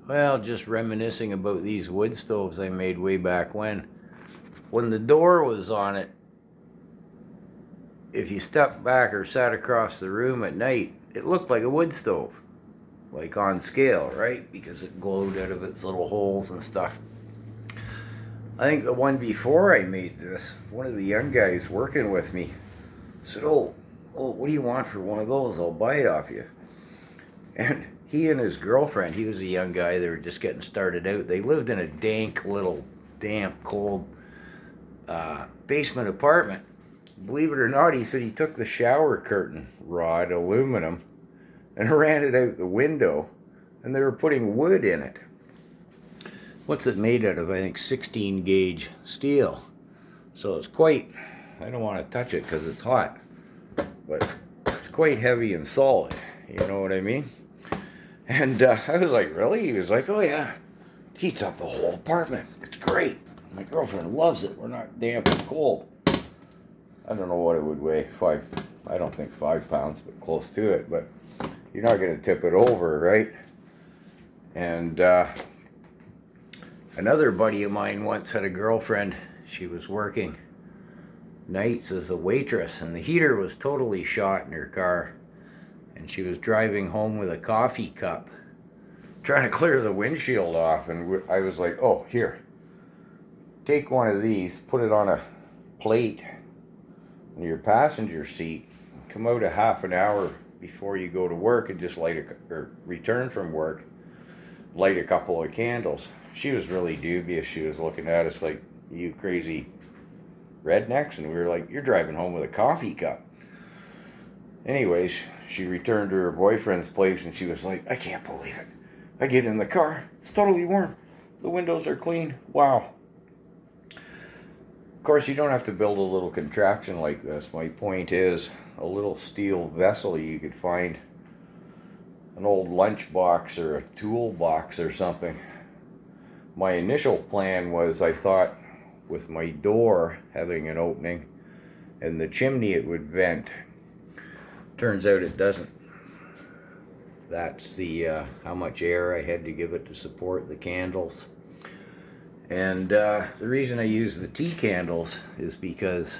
Well, just reminiscing about these wood stoves I made way back when. When the door was on it, if you stepped back or sat across the room at night, it looked like a wood stove. Like on scale, right? Because it glowed out of its little holes and stuff. I think the one before I made this, one of the young guys working with me said, oh, what do you want for one of those? I'll buy it off you. And he and his girlfriend, he was a young guy, they were just getting started out. They lived in a damp, cold basement apartment. Believe it or not, he said he took the shower curtain rod, aluminum, and ran it out the window, and they were putting wood in it. What's it made out of? I think 16 gauge steel. So it's quite, I don't want to touch it because it's hot, but it's quite heavy and solid, you know what I mean? And I was like, really? He was like, oh yeah, it heats up the whole apartment. It's great. My girlfriend loves it. We're not damp and cold. I don't know what it would weigh, I don't think 5 pounds, but close to it. But you're not going to tip it over, right? And another buddy of mine once had a girlfriend. She was working nights as a waitress, and the heater was totally shot in her car. And she was driving home with a coffee cup, trying to clear the windshield off. And I was like, oh, here, take one of these, put it on a plate in your passenger seat, come out a half an hour before you go to work and just return from work, light a couple of candles. She was really dubious. She was looking at us like, you crazy rednecks? And we were like, you're driving home with a coffee cup. Anyways, she returned to her boyfriend's place and she was like, I can't believe it. I get in the car, it's totally warm. The windows are clean. Wow. Of course, you don't have to build a little contraption like this. My point is, a little steel vessel you could find, an old lunchbox or a toolbox or something. My initial plan was, I thought with my door having an opening and the chimney it would vent. Turns out it doesn't. That's the how much air I had to give it to support the candles. And the reason I use the tea candles is because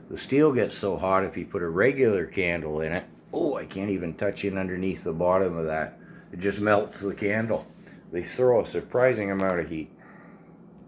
the steel gets so hot if you put a regular candle in it. Oh, I can't even touch in underneath the bottom of that. It just melts the candle. They throw a surprising amount of heat.